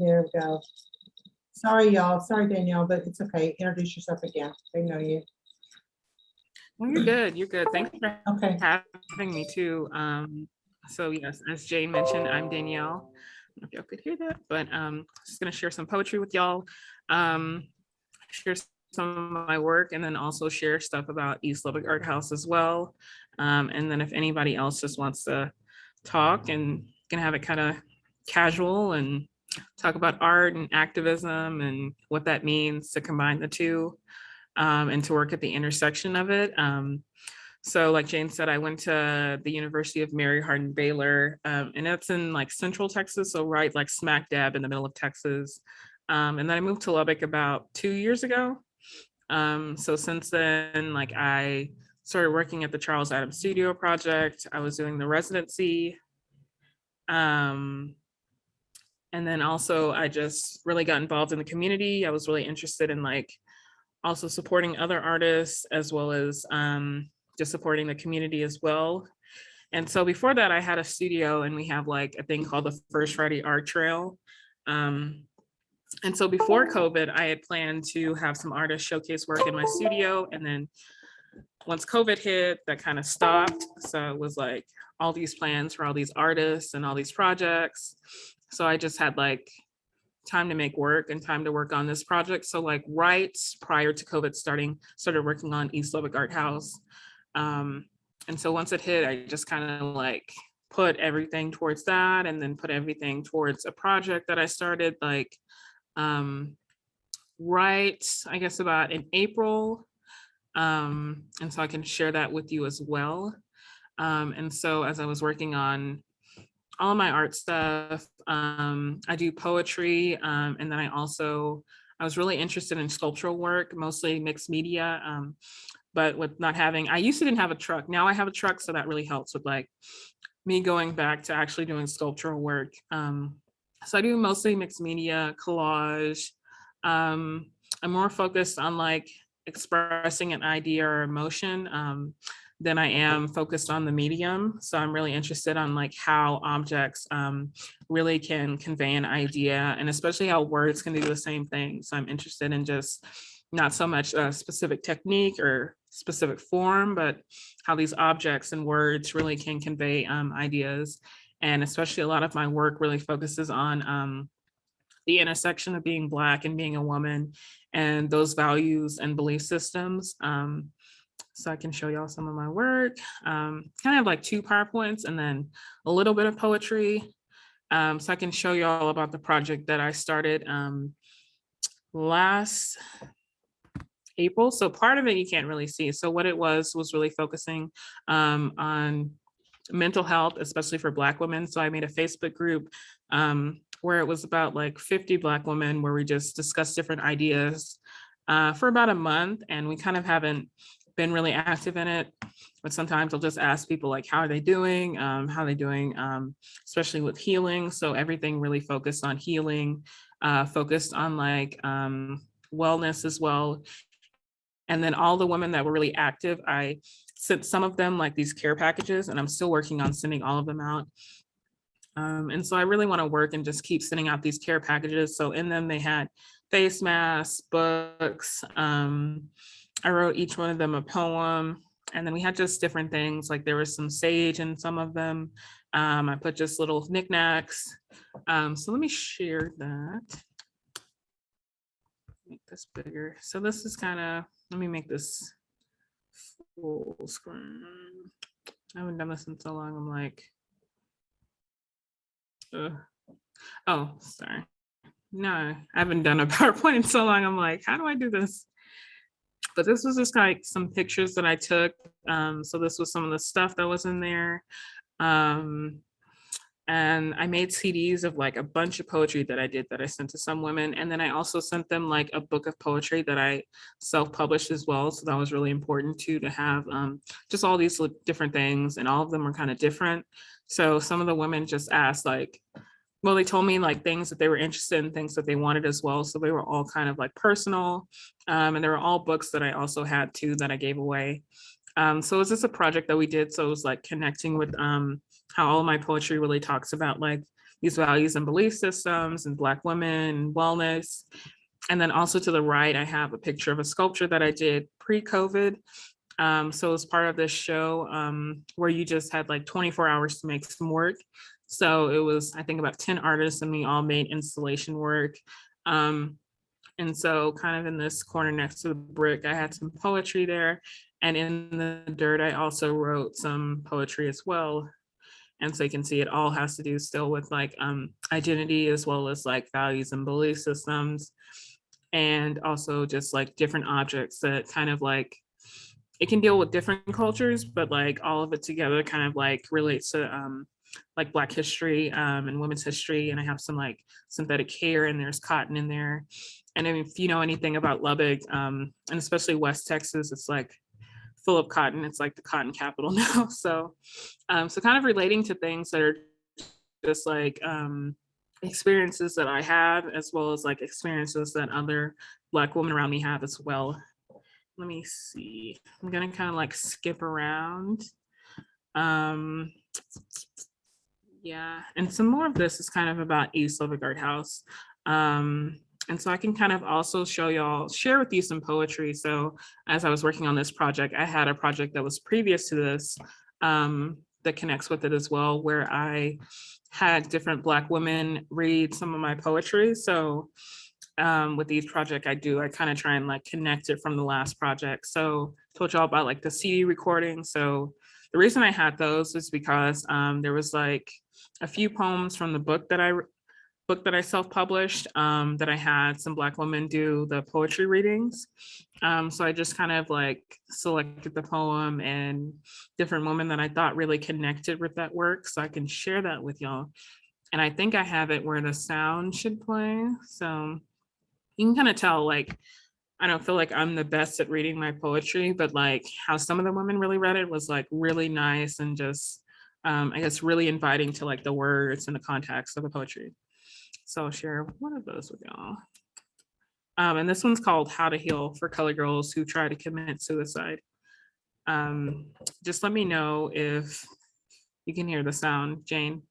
There we go. Sorry, y'all. Sorry, Danielle, but it's okay. Introduce yourself again. They know you. Well, you're good. You're good. Thanks for Okay. having me too. So yes, as Jane mentioned, I'm Danielle. I don't know if y'all could hear that, but just gonna share some poetry with y'all. Share some of my work, and then also share stuff about East Lubbock Art House as well. And then if anybody else just wants to talk and gonna have it kind of casual and talk about art and activism and what that means to combine the two, and to work at the intersection of it. So like Jane said, I went to the University of Mary Hardin Baylor, and that's in like central Texas, so right like smack dab in the middle of Texas. And then I moved to Lubbock about 2 years ago. So since then, like I started working at the Charles Adams Studio Project. I was doing the residency. And then also I just really got involved in the community. I was really interested in like also supporting other artists as well as just supporting the community as well. And so before that, I had a studio and we have like a thing called the First Friday Art Trail. And so before COVID, I had planned to have some artists showcase work in my studio. And then once COVID hit, that kind of stopped. So it was like all these plans for all these artists and all these projects. So I just had like time to make work and time to work on this project. So like right prior to COVID started working on East Lubbock Art House. And so once it hit, I just kind of like put everything towards that and then put everything towards a project that I started like right, I guess about in April. And so I can share that with you as well. And so as I was working on all of my art stuff, I do poetry, and then I was really interested in sculptural work, mostly mixed media. But with not having, I used to didn't have a truck. Now I have a truck, so that really helps with like me going back to actually doing sculptural work. So I do mostly mixed media, collage. I'm more focused on like expressing an idea or emotion than I am focused on the medium. So I'm really interested on like how objects really can convey an idea, and especially how words can do the same thing. So I'm interested in just not so much a specific technique or specific form, but how these objects and words really can convey ideas. And especially a lot of my work really focuses on the intersection of being Black and being a woman and those values and belief systems. So I can show y'all some of my work, kind of like 2 PowerPoints and then a little bit of poetry. So I can show y'all about the project that I started last April. So part of it you can't really see. So what it was really focusing on mental health, especially for Black women. So I made a Facebook group where it was about like 50 Black women where we just discussed different ideas for about a month. And we kind of haven't been really active in it, but sometimes I'll just ask people like, how are they doing? Especially with healing. So everything really focused on healing, focused on like wellness as well. And then all the women that were really active, I sent some of them like these care packages, and I'm still working on sending all of them out. And so I really want to work and just keep sending out these care packages. So in them, they had face masks, books. I wrote each one of them a poem. And then we had just different things, like there was some sage in some of them. I put just little knickknacks. So let me share that. Make this bigger. So this is kind of, let me make this full screen. I haven't done this in so long. I'm like, oh, sorry. No, I haven't done a PowerPoint in so long. I'm like, how do I do this? But this was just like some pictures that I took. So this was some of the stuff that was in there. And I made CDs of like a bunch of poetry that I did that I sent to some women. And then I also sent them like a book of poetry that I self-published as well. So that was really important too, to have just all these different things, and all of them were kind of different. So some of the women just asked like, well, they told me like things that they were interested in, things that they wanted as well. So they were all kind of like personal. And there were all books that I also had too that I gave away. So it was just a project that we did. So it was like connecting with how all of my poetry really talks about like these values and belief systems and Black women, wellness. And then also to the right, I have a picture of a sculpture that I did pre-COVID. So it was part of this show where you just had like 24 hours to make some work. So it was, I think, about 10 artists, and we all made installation work. And so kind of in this corner next to the brick, I had some poetry there. And in the dirt, I also wrote some poetry as well. And so you can see it all has to do still with like identity, as well as like values and belief systems. And also just like different objects that kind of like, it can deal with different cultures, but like all of it together kind of like relates to like Black history and women's history. And I have some like synthetic hair, and there's cotton in there. And if you know anything about Lubbock, and especially West Texas, it's like full of cotton. It's like the cotton capital now. So kind of relating to things that are just like experiences that I have, as well as like experiences that other Black women around me have as well. Let me see. I'm gonna kind of like skip around. Yeah, and some more of this is kind of about East Lubbock Art House. And so I can kind of also share with you some poetry. So as I was working on this project, I had a project that was previous to this that connects with it as well, where I had different Black women read some of my poetry. So with each project I kind of try and like connect it from the last project. So I told y'all about like the CD recording. So the reason I had those is because there was like a few poems from the book that I self-published that I had some Black women do the poetry readings. So I just kind of like selected the poem and different women that I thought really connected with that work, so I can share that with y'all. And I think I have it where the sound should play. So you can kind of tell, like, I don't feel like I'm the best at reading my poetry, but like how some of the women really read it was like really nice and just, I guess, really inviting to like the words and the context of the poetry. So I'll share one of those with y'all. And this one's called How to Heal for Colored Girls Who Try to Commit Suicide. Just let me know if you can hear the sound, Jane.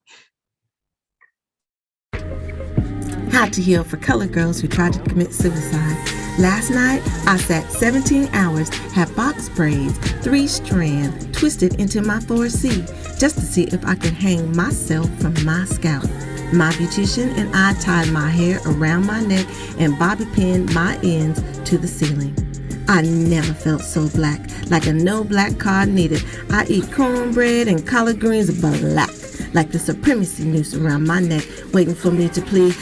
How to Heal for Colored Girls Who Tried to Commit Suicide. Last night, I sat 17 hours, had box braids, 3 strands, twisted into my 4C, just to see if I could hang myself from my scalp. My beautician and I tied my hair around my neck and bobby pinned my ends to the ceiling. I never felt so black, like a no black card needed. I eat cornbread and collard greens black, like the supremacy noose around my neck, waiting for me to plead,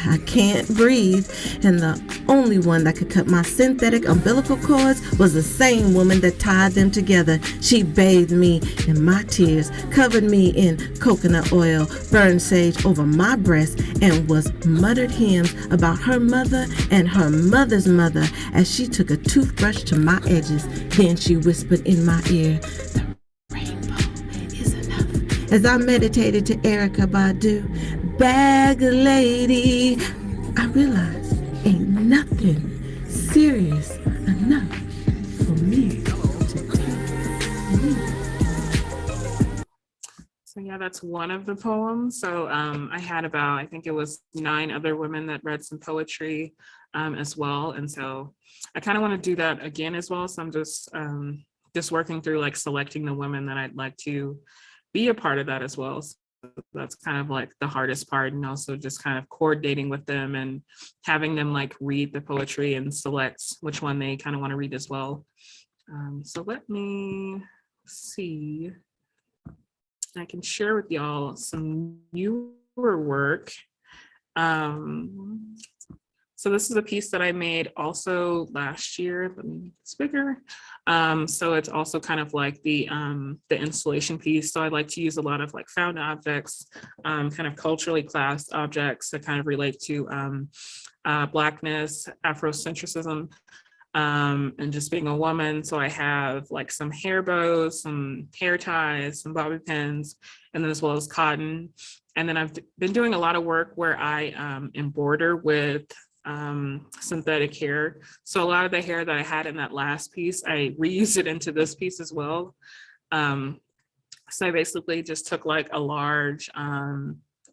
I can't breathe. And the only one that could cut my synthetic umbilical cords was the same woman that tied them together. She bathed me in my tears, covered me in coconut oil, burned sage over my breast, and was muttered hymns about her mother and her mother's mother as she took a toothbrush to my edges. Then she whispered in my ear, the rainbow is enough. As I meditated to Erykah Badu, Bag Lady, I realized ain't nothing serious enough for me to do. So yeah, that's one of the poems. So I had about, I think it was 9 other women that read some poetry as well. And so I kind of want to do that again as well. So I'm just working through like selecting the women that I'd like to be a part of that as well. So that's kind of like the hardest part, and also just kind of coordinating with them and having them like read the poetry and select which one they kind of want to read as well. So let me see. I can share with y'all some newer work. So this is a piece that I made also last year. Let me make this bigger. So it's also kind of like the installation piece. So I like to use a lot of like found objects, kind of culturally classed objects that kind of relate to Blackness, Afrocentrism, and just being a woman. So I have like some hair bows, some hair ties, some bobby pins, and then as well as cotton. And then I've been doing a lot of work where I embroider with synthetic hair. So a lot of the hair that I had in that last piece, I reused it into this piece as well. So I basically just took like a large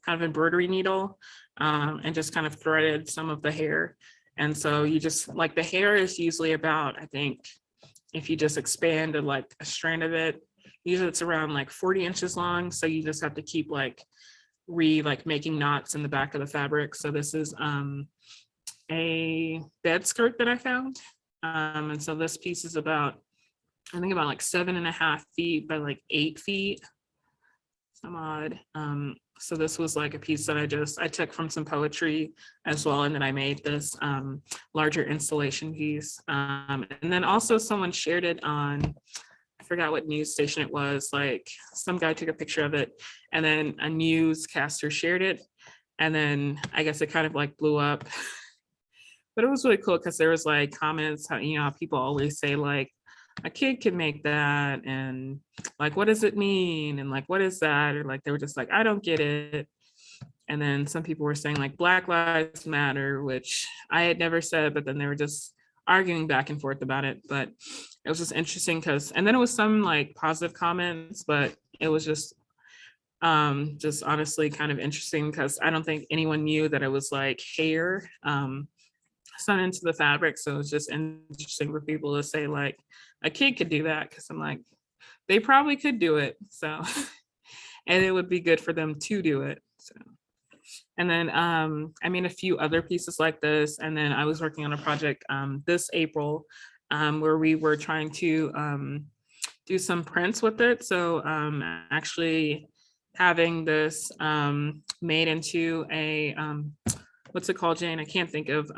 kind of embroidery needle and just kind of threaded some of the hair. And so you just like the hair is usually about, I think, if you just expand like a strand of it, usually it's around like 40 inches long. So you just have to keep like making knots in the back of the fabric. So this is a bed skirt that I found. And so this piece is about, I think about like 7.5 feet by like 8 feet. Some odd. So this was like a piece that I took from some poetry as well. And then I made this larger installation piece. And then also someone shared it on, I forgot what news station it was, like some guy took a picture of it and then a newscaster shared it. And then I guess it kind of like blew up. But it was really cool because there was like comments, how, you know, people always say like, a kid can make that, and like, what does it mean? And like, what is that? Or like, they were just like, I don't get it. And then some people were saying like Black Lives Matter, which I had never said, but then they were just arguing back and forth about it. But it was just interesting because, and then it was some like positive comments, but it was just honestly kind of interesting because I don't think anyone knew that it was like hair sewn into the fabric. So it's just interesting for people to say like a kid could do that, because I'm like, they probably could do it. So and it would be good for them to do it. So and then I made a few other pieces like this, and then I was working on a project this April where we were trying to do some prints with it. So actually having this made into a what's it called, Jane? I can't think of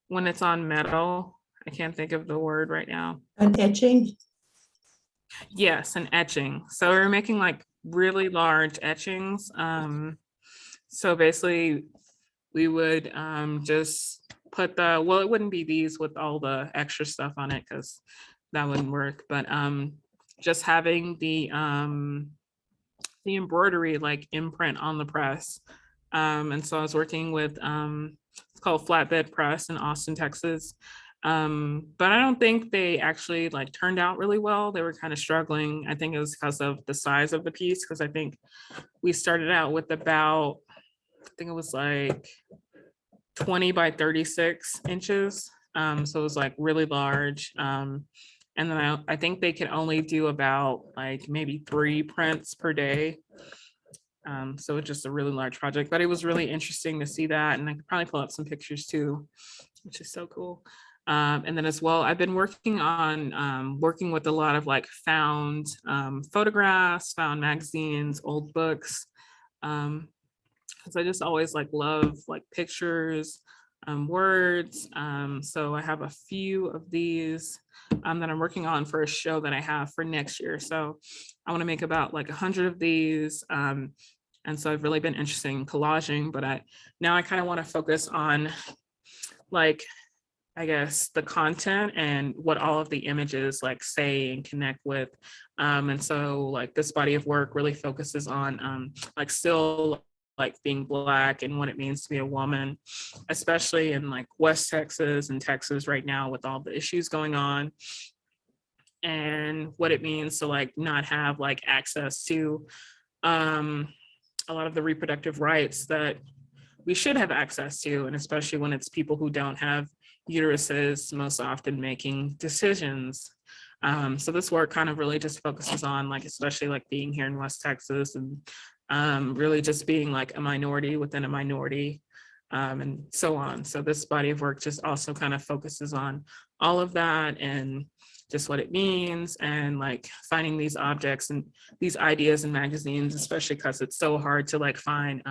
when it's on metal. I can't think of the word right now. An etching? Yes, an etching. So we're making like really large etchings. So basically we would just put well, it wouldn't be these with all the extra stuff on it because that wouldn't work, but just having the embroidery like imprint on the press. And so I was working with it's called Flatbed Press in Austin, Texas. But I don't think they actually like turned out really well. They were kind of struggling. I think it was because of the size of the piece, because I think we started out with about, I think it was like 20 by 36 inches. So it was like really large. And then I think they could only do about like maybe 3 prints per day. So it's just a really large project, but it was really interesting to see that. And I could probably pull up some pictures too, which is so cool. And then as well, I've been working on working with a lot of like found photographs, found magazines, old books. Because I just always like love like pictures, words. So I have a few of these that I'm working on for a show that I have for next year. So I want to make about like 100 of these. And so I've really been interested in collaging, but now I kind of want to focus on like, I guess, the content and what all of the images like say and connect with. And so like this body of work really focuses on like still like being Black and what it means to be a woman, especially in like West Texas and Texas right now with all the issues going on, and what it means to like not have like access to a lot of the reproductive rights that we should have access to, and especially when it's people who don't have uteruses most often making decisions. So this work kind of really just focuses on like, especially like being here in West Texas and really just being like a minority within a minority and so on. So this body of work just also kind of focuses on all of that and just what it means, and like finding these objects and these ideas in magazines, especially because it's so hard to like find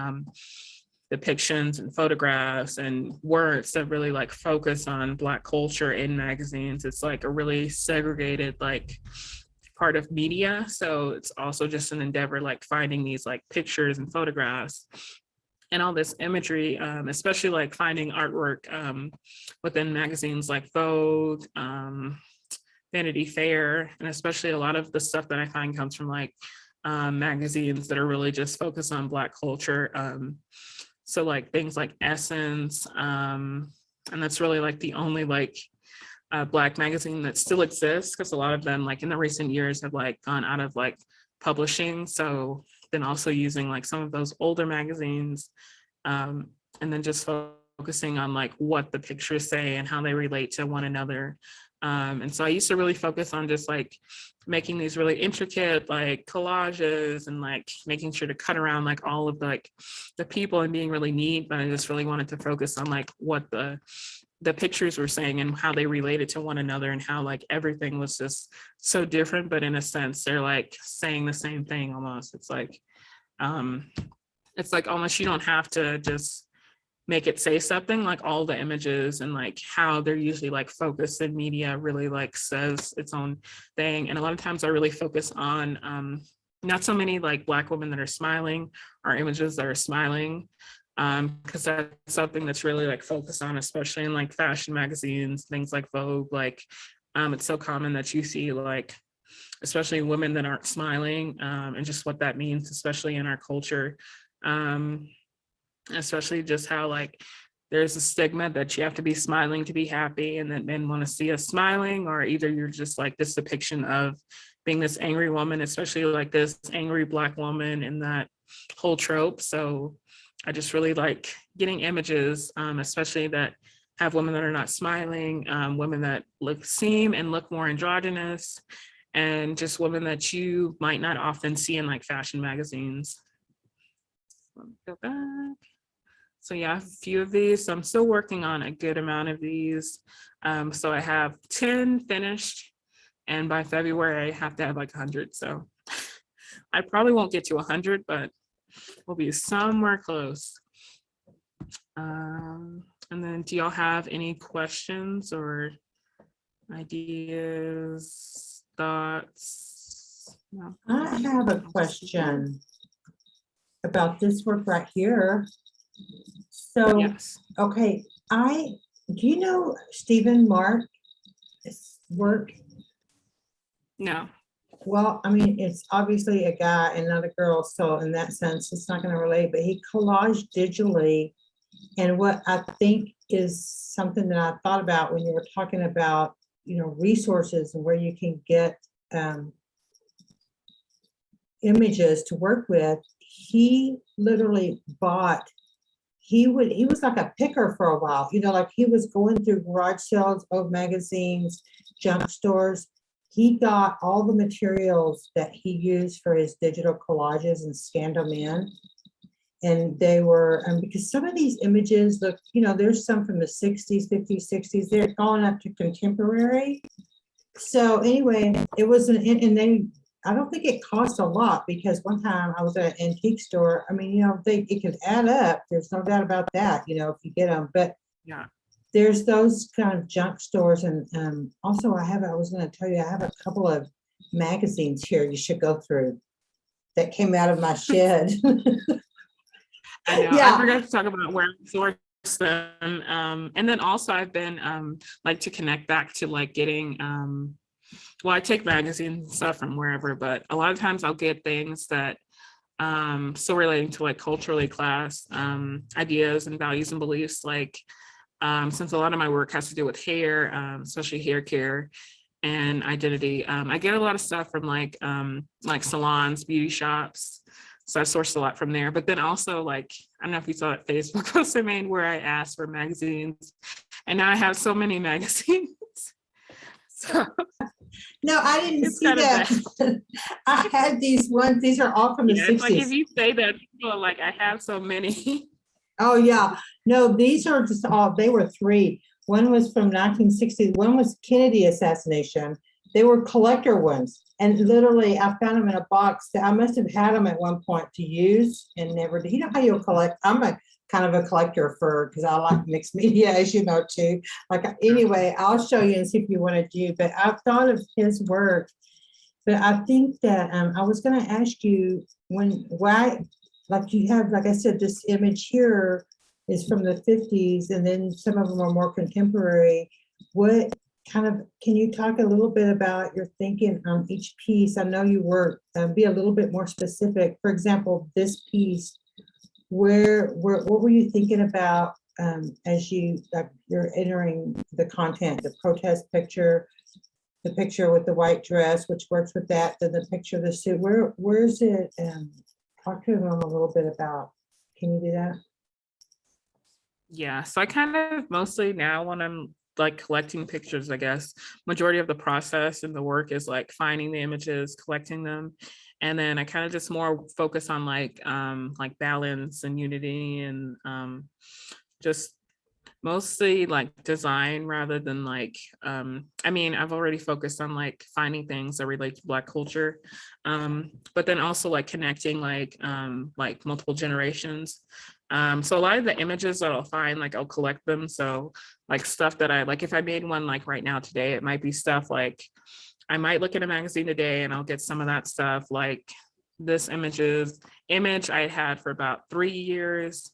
depictions and photographs and words that really like focus on Black culture in magazines. It's like a really segregated like part of media. So it's also just an endeavor like finding these like pictures and photographs and all this imagery, especially like finding artwork within magazines like Vogue, Vanity Fair, and especially a lot of the stuff that I find comes from like magazines that are really just focused on Black culture. So like things like Essence, and that's really like the only like Black magazine that still exists, because a lot of them like in the recent years have like gone out of like publishing. So then also using like some of those older magazines, and then just focusing on like what the pictures say and how they relate to one another. And so I used to really focus on just like making these really intricate like collages and like making sure to cut around like all of like the people and being really neat, but I just really wanted to focus on like what the pictures were saying and how they related to one another, and how like everything was just so different, but in a sense they're like saying the same thing almost. It's like almost you don't have to just make it say something, like all the images and like how they're usually like focused in media really like says its own thing. And a lot of times I really focus on not so many like Black women that are smiling or images that are smiling, because that's something that's really like focused on, especially in like fashion magazines, things like Vogue. Like it's so common that you see like especially women that aren't smiling, and just what that means, especially in our culture. Especially just how like there's a stigma that you have to be smiling to be happy, and that men want to see us smiling, or either you're just like this depiction of being this angry woman, especially like this angry Black woman, and that whole trope. So I just really like getting images, especially that have women that are not smiling, women that seem and look more androgynous, and just women that you might not often see in like fashion magazines. Go back. So yeah, I have a few of these. So I'm still working on a good amount of these. So I have 10 finished, and by February I have to have like 100. So I probably won't get to 100, but we'll be somewhere close. And then do y'all have any questions or ideas, thoughts? No. I have a question about this work right here. So, Yes. okay, do you know Stephen Mark's work? No. Well, I mean, it's obviously a guy and not a girl, so in that sense, it's not going to relate, but he collaged digitally. And what I think is something that I thought about when you were talking about, resources and where you can get images to work with, he literally bought, he was like a picker for a while, like he was going through garage sales, old magazines, junk stores. He got all the materials that he used for his digital collages and scanned them in. And they were, because some of these images look, there's some from the 60s, 50s, 60s, they're going up to contemporary. So anyway, it was I don't think it cost a lot, because one time I was at an antique store. I mean, it can add up. There's no doubt about that, if you get them. But yeah, there's those kind of junk stores. And also I was going to tell you, I have a couple of magazines here you should go through that came out of my shed. I know. Yeah. I forgot to talk about where I source them. And then also I've been like to connect back to like getting well, I take magazines and stuff from wherever, but a lot of times I'll get things that still relating to like culturally class ideas and values and beliefs. Like since a lot of my work has to do with hair, especially hair care and identity, I get a lot of stuff from like salons, beauty shops. So I sourced a lot from there. But then also, like, I don't know if you saw that Facebook post I made where I asked for magazines, and now I have so many magazines. So No, I didn't it's see kind of that. I had these ones. These are all from the yeah, it's like if 60s. you say that, people are like, I have so many. Oh, yeah. No, these are just they were three. One was from 1960. One was Kennedy assassination. They were collector ones. And literally, I found them in a box that I must have had them at one point to use and never did. You know how you collect? I'm a kind of a collector because I like mixed media, as you know, too. Like, anyway, I'll show you and see if you want to do. But I've thought of his work. But I think that I was going to ask you why, like you have, like I said, this image here is from the 50s, and then some of them are more contemporary. What kind of, can you talk a little bit about your thinking on each piece? I know you were, be a little bit more specific. For example, this piece, what were you thinking about as you're entering the content, the protest picture, the picture with the white dress, which works with that, then the picture of the suit, where's it talk to them a little bit about, can you do that? Yeah, so I kind of mostly now when I'm like collecting pictures, I guess, majority of the process and the work is like finding the images, collecting them. And then I kind of just more focus on like balance and unity and just mostly like design rather than like I mean, I've already focused on like finding things that relate to Black culture, but then also like connecting like multiple generations. So a lot of the images that I'll find, like I'll collect them, so like stuff that I like, if I made one like right now today, it might be stuff like I might look at a magazine today and I'll get some of that stuff, like this image I had for about 3 years.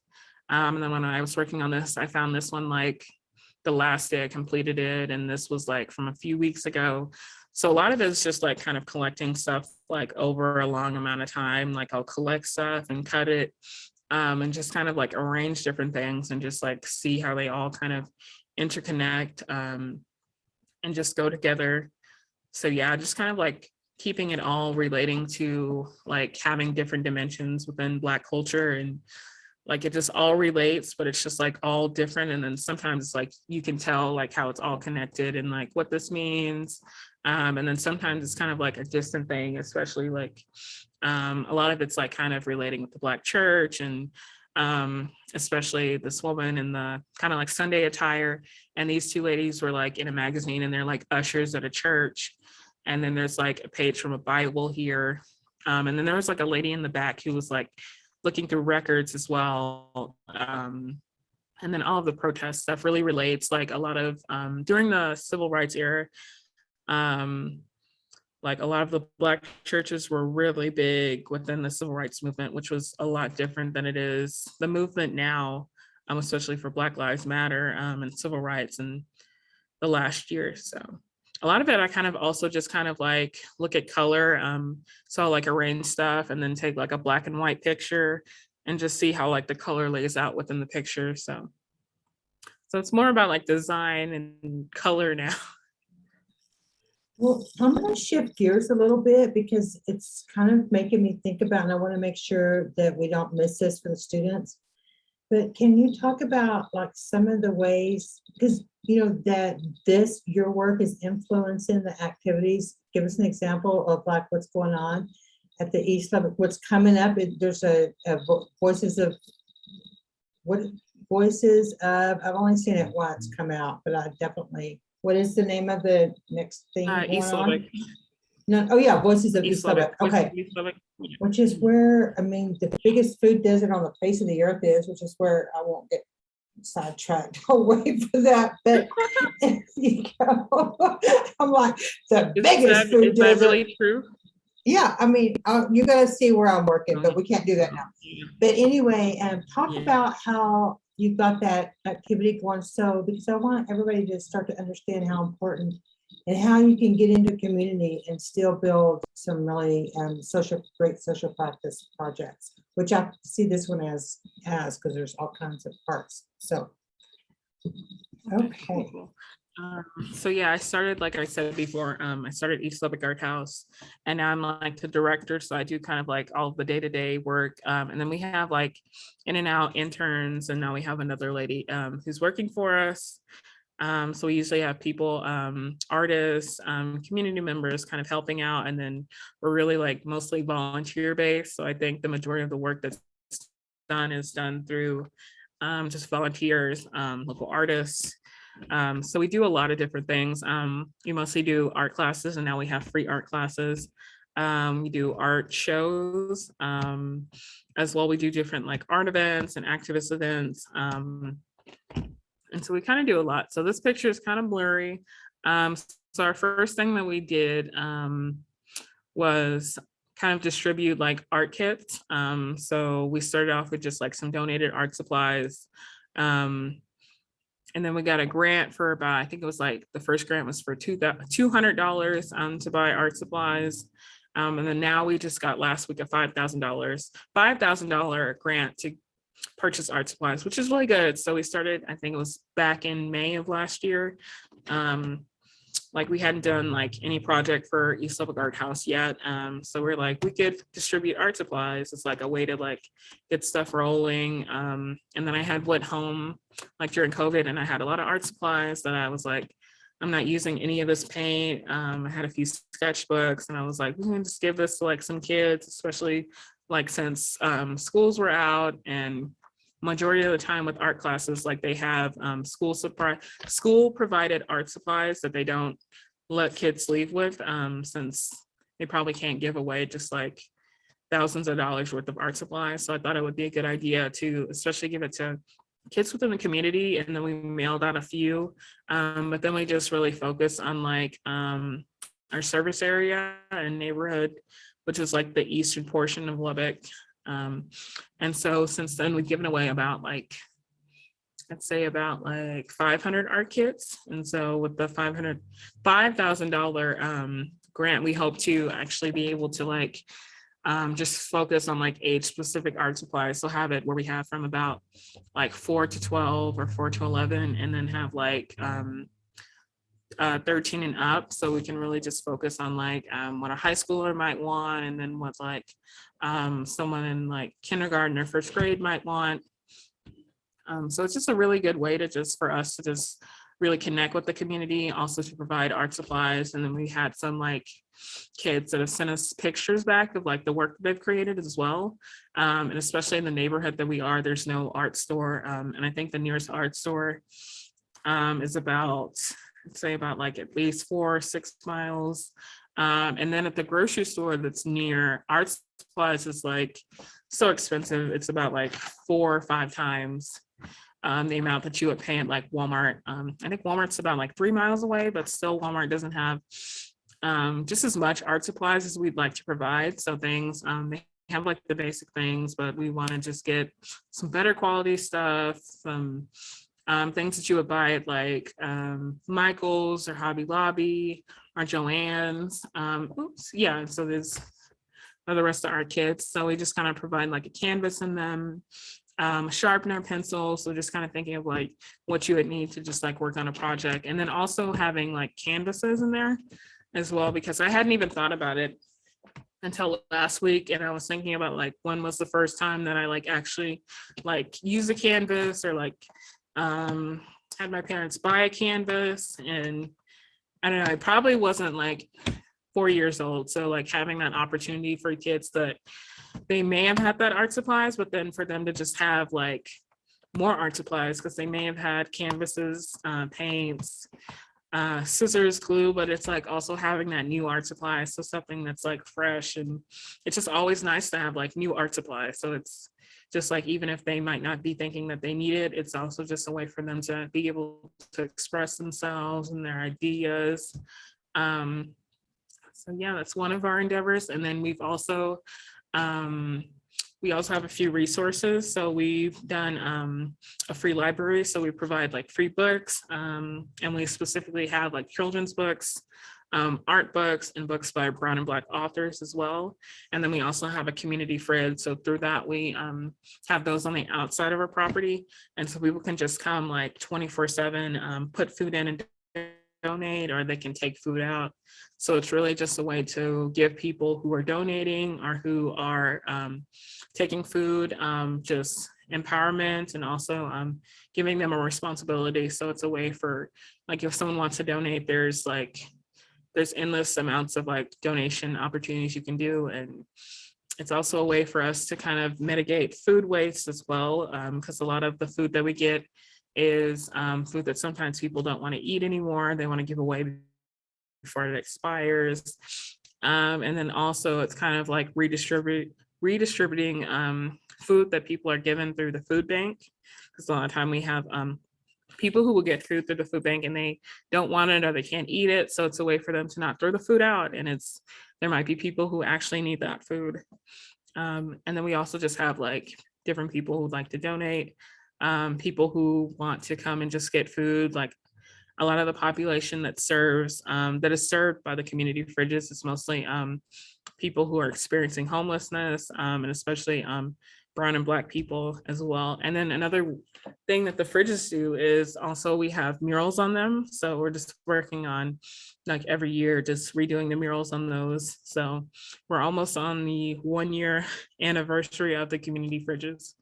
And then when I was working on this, I found this one like the last day I completed it. And this was like from a few weeks ago. So a lot of it is just like kind of collecting stuff like over a long amount of time. Like I'll collect stuff and cut it, and just kind of like arrange different things and just like see how they all kind of interconnect, and just go together. So yeah, just kind of like keeping it all relating to like having different dimensions within Black culture, and like it just all relates, but it's just like all different. And then sometimes it's like you can tell like how it's all connected and like what this means. And then sometimes it's kind of like a distant thing, especially like a lot of it's like kind of relating with the Black church, and especially this woman in the kind of like Sunday attire. And these two ladies were like in a magazine and they're like ushers at a church. And then there's like a page from a Bible here. And then there was like a lady in the back who was like looking through records as well. And then all of the protest stuff really relates, like a lot of during the civil rights era, like a lot of the Black churches were really big within the civil rights movement, which was a lot different than it is the movement now, especially for Black Lives Matter and civil rights in the last year. So a lot of it, I kind of also just kind of like look at color. So I'll like arrange stuff and then take like a black and white picture and just see how like the color lays out within the picture. So it's more about like design and color now. Well, I'm gonna shift gears a little bit because it's kind of making me think about, and I want to make sure that we don't miss this for the students. But can you talk about like some of the ways, because you know that your work is influencing the activities. Give us an example of like what's going on at the East Lubbock, what's coming up. There's a voices of, I've only seen it once come out, but I definitely, what is the name of the next thing going East on? Lubbock. No, oh yeah, Voices of East East Lubbock. Okay. East Lubbock. Which is where, I mean, the biggest food desert on the face of the earth is, which is where I won't get sidetracked away from that. But you know, I'm like, the biggest food Is that desert. really true? Yeah, I mean, you gotta see where I'm working, but we can't do that now. But anyway, talk about how you got that activity going. So, because I want everybody to start to understand how important and how you can get into community and still build some really great social practice projects, which I see this one as because there's all kinds of parts. So, okay. Cool. So yeah, I started, like I said before, I started East Lubbock Art House, and now I'm like the director. So I do kind of like all the day-to-day work. And then we have like in and out interns, and now we have another lady who's working for us. So we usually have people, artists, community members kind of helping out. And then we're really like mostly volunteer based. So I think the majority of the work that's done is done through just volunteers, local artists. So we do a lot of different things. We mostly do art classes, and now we have free art classes. We do art shows as well. We do different like art events and activist events. And so we kind of do a lot. So this picture is kind of blurry. So our first thing that we did was kind of distribute like art kits. So we started off with just like some donated art supplies. And then we got a grant for about, I think it was like the first grant was for $200 to buy art supplies. And then now we just got last week a $5,000 grant to purchase art supplies, which is really good. So we started, I think it was back in May of last year. like we hadn't done like any project for East Lubbock Art House yet. So we're like, we could distribute art supplies. It's like a way to like get stuff rolling. And then I had went home like during COVID, and I had a lot of art supplies that I was like, I'm not using any of this paint. I had a few sketchbooks, and I was like, we can just give this to like some kids, especially like since schools were out, and majority of the time with art classes, like they have school provided art supplies that they don't let kids leave with, since they probably can't give away just like thousands of dollars worth of art supplies. So I thought it would be a good idea to especially give it to kids within the community. And then we mailed out a few, but then we just really focus on like our service area and neighborhood, which is like the eastern portion of Lubbock. And so since then we've given away about like, I'd say about like 500 art kits. And so with the $5,000 grant, we hope to actually be able to like just focus on like age specific art supplies. So have it where we have from about like 4 to 12 or 4 to 11, and then have like 13 and up, so we can really just focus on like what a high schooler might want, and then what like someone in like kindergarten or first grade might want. So it's just a really good way to just for us to just really connect with the community, also to provide art supplies. And then we had some like kids that have sent us pictures back of like the work that they've created as well. And especially in the neighborhood that we are, there's no art store. And I think the nearest art store is about, I'd say about like at least 4 or 6 miles. And then at the grocery store that's near, art supplies is like so expensive. It's about like 4 or 5 times the amount that you would pay at like Walmart. I think Walmart's about like 3 miles away, but still Walmart doesn't have just as much art supplies as we'd like to provide. So things, they have like the basic things, but we want to just get some better quality stuff, some things that you would buy at like Michael's or Hobby Lobby or Joann's. Yeah, so there's the rest of our kits. So we just kind of provide like a canvas in them, sharpener, pencil. So just kind of thinking of like what you would need to just like work on a project. And then also having like canvases in there as well, because I hadn't even thought about it until last week. And I was thinking about like, when was the first time that I like actually like use a canvas, or like had my parents buy a canvas. And I don't know, I probably wasn't like 4 years old. So like having that opportunity for kids that they may have had that art supplies, but then for them to just have like more art supplies, because they may have had canvases, paints, scissors, glue, but it's like also having that new art supply. So something that's like fresh, and it's just always nice to have like new art supplies. So it's just like, even if they might not be thinking that they need it, it's also just a way for them to be able to express themselves and their ideas. So yeah, that's one of our endeavors. And then we've also, we also have a few resources. So we've done a free library. So we provide like free books, and we specifically have like children's books, art books, and books by Brown and Black authors as well. And then we also have a community fridge. So through that, we have those on the outside of our property. And so people can just come like 24/7, put food in and donate, or they can take food out. So it's really just a way to give people who are donating or who are taking food just empowerment, and also giving them a responsibility. So it's a way for, like, if someone wants to donate, there's endless amounts of like donation opportunities you can do. And it's also a way for us to kind of mitigate food waste as well, because a lot of the food that we get is food that sometimes people don't want to eat anymore. They want to give away before it expires. And then also it's kind of like redistributing food that people are given through the food bank. Because a lot of time we have people who will get food through the food bank and they don't want it or they can't eat it. So it's a way for them to not throw the food out. And there might be people who actually need that food. And then we also just have like different people who'd like to donate, people who want to come and just get food. Like a lot of the population that is served by the community fridges is mostly people who are experiencing homelessness, and especially brown and black people as well. And then another thing that the fridges do is also we have murals on them. So we're just working on like every year, just redoing the murals on those. So we're almost on the 1-year anniversary of the community fridges,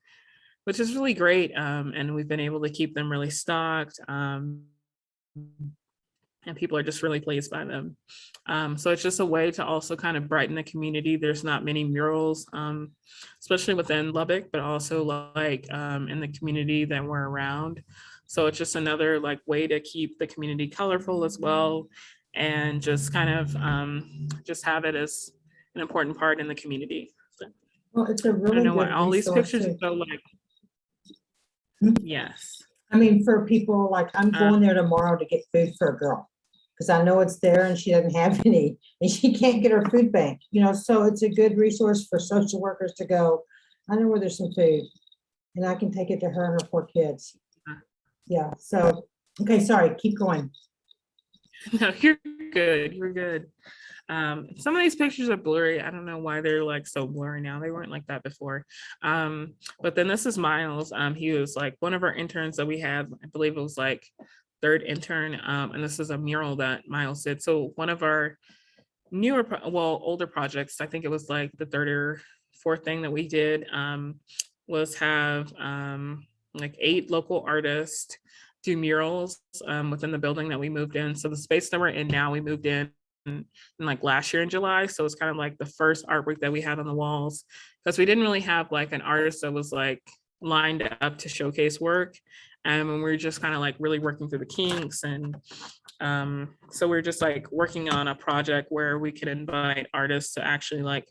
which is really great. And we've been able to keep them really stocked. And people are just really pleased by them. So it's just a way to also kind of brighten the community. There's not many murals, especially within Lubbock, but also like in the community that we're around. So it's just another like way to keep the community colorful as well, and just kind of just have it as an important part in the community. So, Well, it's a I don't really know why good all these resource pictures too. are so like, yes. I mean, for people, like, I'm going there tomorrow to get food for a girl, because I know it's there and she doesn't have any, and she can't get her food bank, you know, so it's a good resource for social workers to go, I know where there's some food, and I can take it to her and her 4 kids. Yeah, so, okay, sorry, keep going. No, you're good. You're good. Some of these pictures are blurry. I don't know why they're like so blurry now. They weren't like that before. But then this is Miles. He was like one of our interns that we had. I believe it was like 3rd intern. And this is a mural that Miles did. So one of our newer, older projects, I think it was like the 3rd or 4th thing that we did, was have like 8 local artists do murals within the building that we moved in. So the space that we're in now, we moved in like last year in July. So it's kind of like the first artwork that we had on the walls, because we didn't really have like an artist that was like lined up to showcase work. And we were just kind of like really working through the kinks. And so we're just like working on a project where we could invite artists to actually like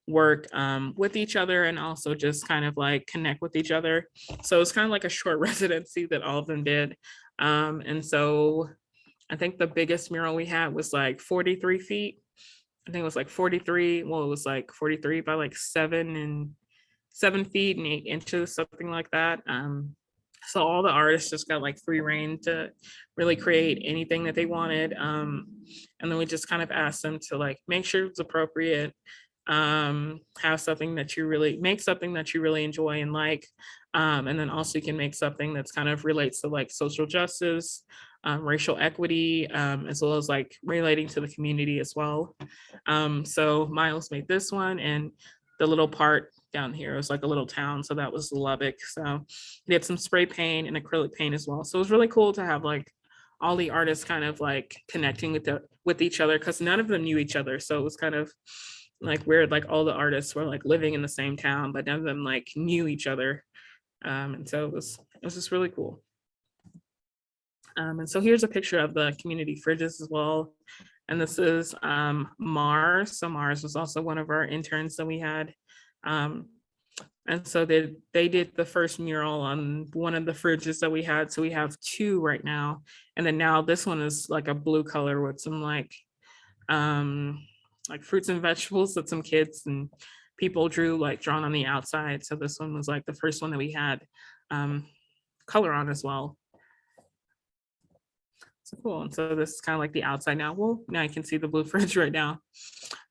work with each other, and also just kind of like connect with each other. So it's kind of like a short residency that all of them did. And so I think the biggest mural we had was like 43 feet. I think it was like 43. Well, it was like 43 by like 7 feet and 8 inches, something like that. So all the artists just got like free reign to really create anything that they wanted. And then we just kind of asked them to like make sure it's appropriate, have something that you really make something that you really enjoy and like. And then also you can make something that's kind of relates to like social justice, racial equity, as well as like relating to the community as well. So Miles made this one, and the little part down here was like a little town. So that was Lubbock. So he had some spray paint and acrylic paint as well. So it was really cool to have like all the artists kind of like connecting with each other, because none of them knew each other. So it was kind of like weird, like all the artists were like living in the same town, but none of them like knew each other. And so it was just really cool. And so here's a picture of the community fridges as well. And this is Mars. So Mars was also one of our interns that we had. And so they did the first mural on one of the fridges that we had. So we have 2 right now. And then now this one is like a blue color with some like fruits and vegetables that some kids and people drew, like drawn on the outside. So this one was like the first one that we had color on as well. So cool. And so this is kind of like the outside now. Well, now you can see the blue fridge right now.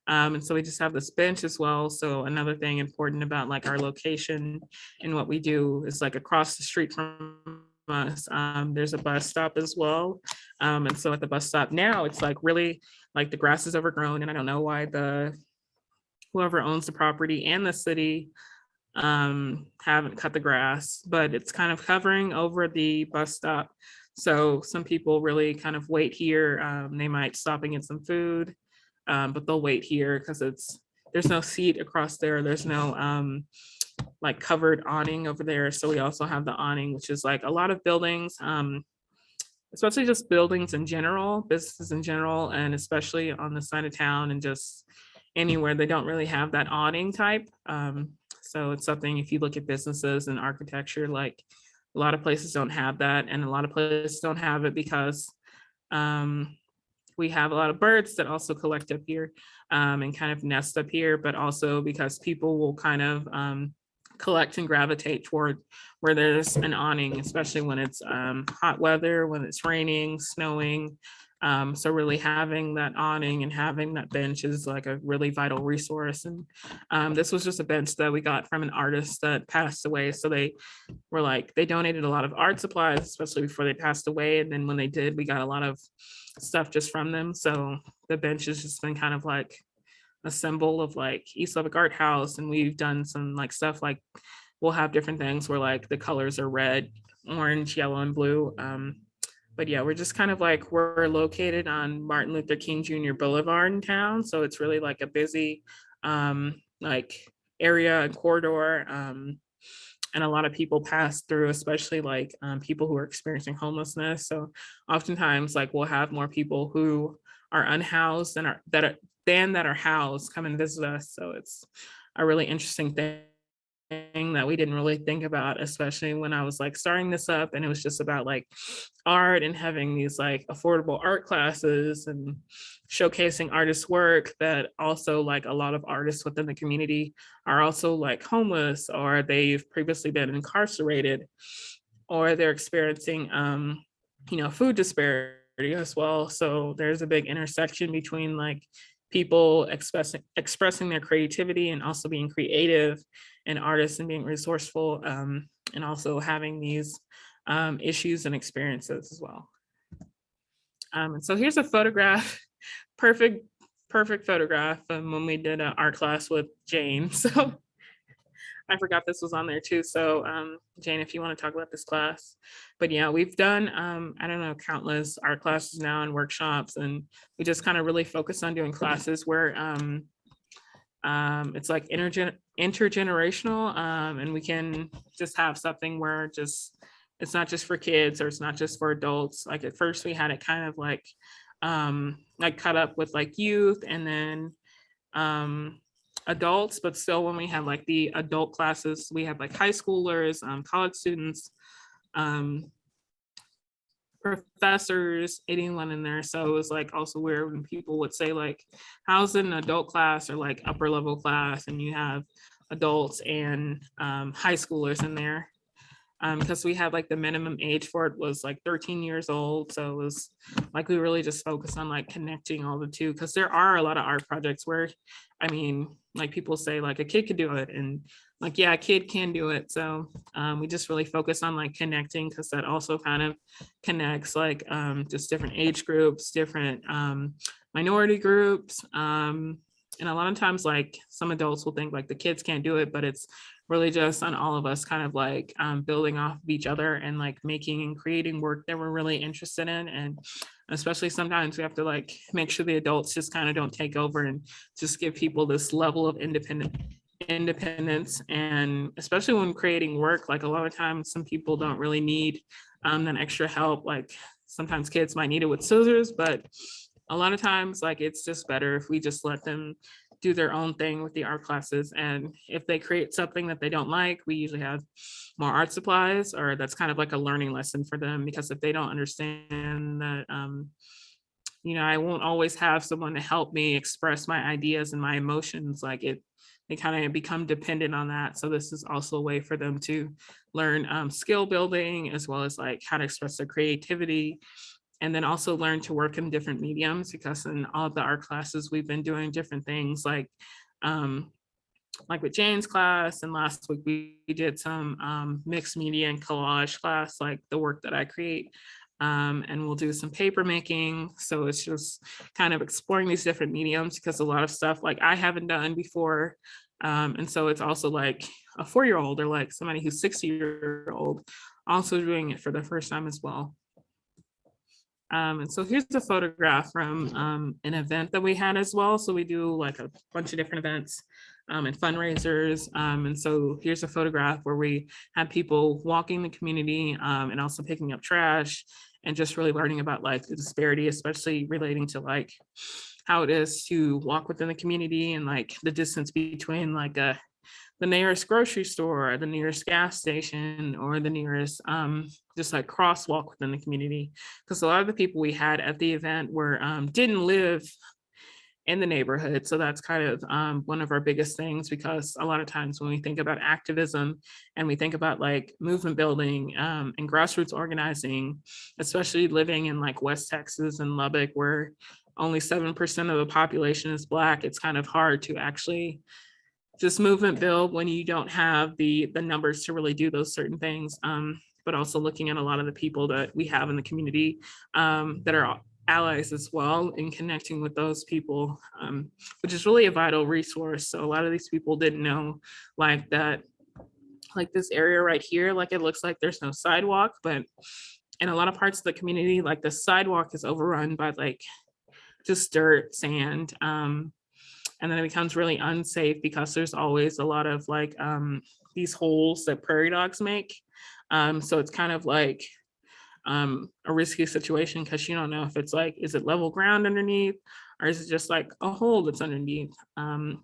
And so we just have this bench as well. So another thing important about like our location and what we do is like across the street from us, there's a bus stop as well. And so at the bus stop now, it's like really like the grass is overgrown, and I don't know why whoever owns the property and the city haven't cut the grass, but it's kind of covering over the bus stop. So some people really kind of wait here. They might stop and get some food, but they'll wait here because there's no seat across there. There's no like covered awning over there. So we also have the awning, which is like a lot of buildings, especially just buildings in general, businesses in general, and especially on the side of town and just anywhere they don't really have that awning type. So it's something, if you look at businesses and architecture, like a lot of places don't have that, and a lot of places don't have it because we have a lot of birds that also collect up here and kind of nest up here, but also because people will kind of collect and gravitate toward where there's an awning, especially when it's hot weather, when it's raining, snowing. So really having that awning and having that bench is like a really vital resource. And this was just a bench that we got from an artist that passed away. So they were like, they donated a lot of art supplies, especially before they passed away. And then when they did, we got a lot of stuff just from them. So the bench has just been kind of like a symbol of like East Lubbock Art House. And we've done some like stuff like we'll have different things where like the colors are red, orange, yellow, and blue. But yeah, we're just kind of like, we're located on Martin Luther King Jr. Boulevard in town. So it's really like a busy like area and corridor. And a lot of people pass through, especially like people who are experiencing homelessness. So oftentimes like we'll have more people who are unhoused and that are housed come and visit us. So it's a really interesting thing that we didn't really think about, especially when I was like starting this up and it was just about like art and having these like affordable art classes and showcasing artists' work, that also like a lot of artists within the community are also like homeless, or they've previously been incarcerated, or they're experiencing food disparity as well. So there's a big intersection between like people expressing their creativity and also being creative, and artists and being resourceful, and also having these issues and experiences as well. And so here's a photograph, perfect photograph when we did an art class with Jane. So I forgot this was on there too. So Jane, if you want to talk about this class. But yeah, we've done, I don't know, countless art classes now and workshops, and we just kind of really focus on doing classes where it's like intergenerational, and we can just have something where just, it's not just for kids or it's not just for adults. Like at first we had it kind of like cut up with like youth and then adults, but still when we have like the adult classes, we have like high schoolers, college students, professors, anyone in there. So it was like also weird when people would say like, how's an adult class or like upper level class, and you have adults and high schoolers in there. Because we had like the minimum age for it was like 13 years old. So it was like, we really just focused on like connecting all the two, because there are a lot of art projects where, I mean, like people say like a kid could do it, and like, yeah, a kid can do it. So we just really focus on like connecting, because that also kind of connects like just different age groups, different minority groups. And a lot of times like some adults will think like the kids can't do it, but it's really just on all of us kind of like building off of each other and like making and creating work that we're really interested in. And especially sometimes we have to like make sure the adults just kind of don't take over and just give people this level of independence. And especially when creating work, like a lot of times some people don't really need that extra help. Like sometimes kids might need it with scissors, but a lot of times like it's just better if we just let them do their own thing with the art classes. And if they create something that they don't like, we usually have more art supplies, or that's kind of like a learning lesson for them, because if they don't understand that, I won't always have someone to help me express my ideas and my emotions, like they kind of become dependent on that. So this is also a way for them to learn skill building, as well as like how to express their creativity. And then also learn to work in different mediums, because in all of the art classes, we've been doing different things like with Jane's class. And last week we did some mixed media and collage class, like the work that I create. And we'll do some paper making. So it's just kind of exploring these different mediums, because a lot of stuff like I haven't done before. And so it's also like a 4-year-old or like somebody who's 60-year-old also doing it for the first time as well. And so here's a photograph from an event that we had as well. So we do like a bunch of different events and fundraisers. And so here's a photograph where we had people walking the community and also picking up trash, and just really learning about like the disparity, especially relating to like how it is to walk within the community, and like the distance between like the nearest grocery store, or the nearest gas station, or the nearest just like crosswalk within the community. Because a lot of the people we had at the event were didn't live in the neighborhood. So that's kind of one of our biggest things, because a lot of times when we think about activism and we think about like movement building and grassroots organizing, especially living in like West Texas and Lubbock, where only 7% of the population is Black, it's kind of hard to actually just movement build when you don't have the numbers to really do those certain things. But also looking at a lot of the people that we have in the community that are allies as well, and connecting with those people, which is really a vital resource. So a lot of these people didn't know like that, like this area right here, like it looks like there's no sidewalk, but in a lot of parts of the community, like the sidewalk is overrun by like just dirt, sand, and then it becomes really unsafe because there's always a lot of like these holes that prairie dogs make. So it's kind of like a risky situation, because you don't know if it's like, is it level ground underneath, or is it just like a hole that's underneath? And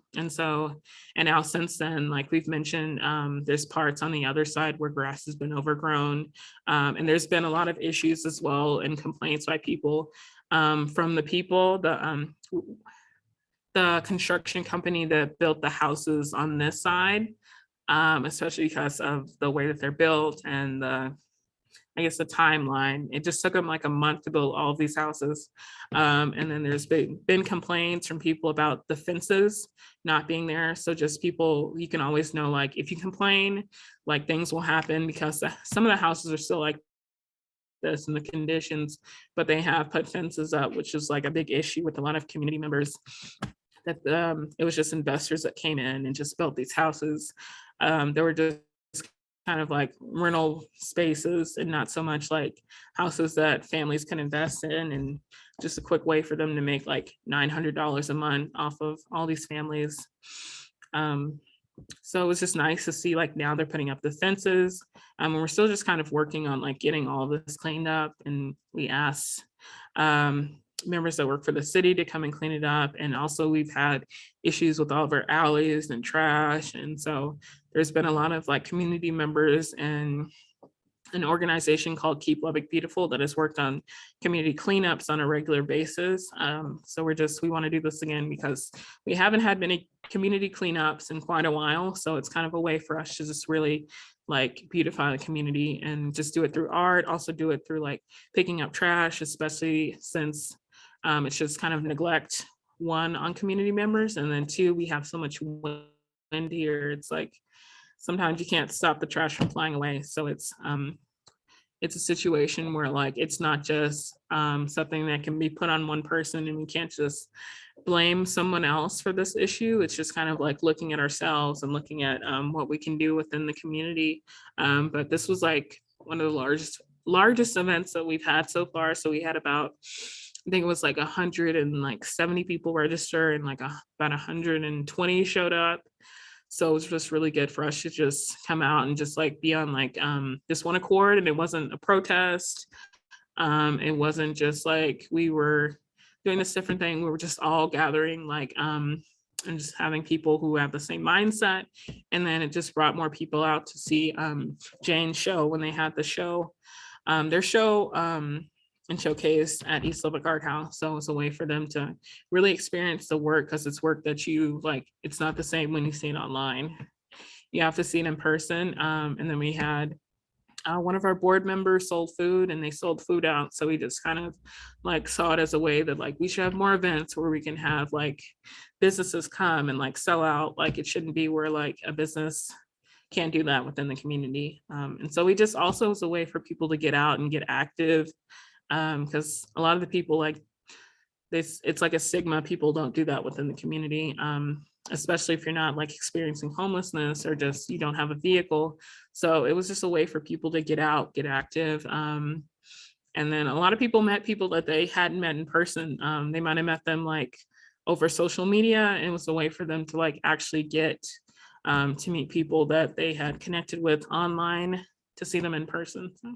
now since then, like we've mentioned, there's parts on the other side where grass has been overgrown. And there's been a lot of issues as well, and complaints by people from the people, the construction company that built the houses on this side, especially because of the way that they're built and I guess the timeline. It just took them like a month to build all of these houses. And then there's been complaints from people about the fences not being there. So just people, you can always know, like if you complain, like things will happen, because some of the houses are still like this in the conditions, but they have put fences up, which is like a big issue with a lot of community members. That it was just investors that came in and just built these houses. They were just kind of like rental spaces, and not so much like houses that families can invest in, and just a quick way for them to make like $900 a month off of all these families. So it was just nice to see like now they're putting up the fences. And we're still just kind of working on like getting all this cleaned up, and we asked members that work for the city to come and clean it up. And also we've had issues with all of our alleys and trash. And so there's been a lot of like community members and an organization called Keep Lubbock Beautiful that has worked on community cleanups on a regular basis. So we want to do this again because we haven't had many community cleanups in quite a while. So it's kind of a way for us to just really like beautify the community and just do it through art, also do it through like picking up trash, especially since it's just kind of neglect, one, on community members, and then two, we have so much wind here. It's like sometimes you can't stop the trash from flying away. So it's a situation where like it's not just something that can be put on one person, and we can't just blame someone else for this issue. It's just kind of like looking at ourselves and looking at what we can do within the community. But this was like one of the largest events that we've had so far. So we had about, I think it was like 170 people register, and like about 120 showed up. So it was just really good for us to just come out and just like be on like this one accord. And it wasn't a protest. It wasn't just like we were doing this different thing. We were just all gathering like and just having people who have the same mindset. And then it just brought more people out to see Jane's show when they had the show, their show and showcase at East Lubbock Art House. So it's a way for them to really experience the work, because it's work that you like, it's not the same when you see it online. You have to see it in person. And then we had one of our board members sold food, and they sold food out. So we just kind of like saw it as a way that like we should have more events where we can have like businesses come and like sell out. Like it shouldn't be where like a business can't do that within the community. And so we just also, as a way for people to get out and get active, because a lot of the people like this, it's like a stigma. People don't do that within the community, especially if you're not like experiencing homelessness or just you don't have a vehicle. So it was just a way for people to get out, get active. And then a lot of people met people that they hadn't met in person. They might have met them like over social media, and it was a way for them to like actually get to meet people that they had connected with online, to see them in person. So.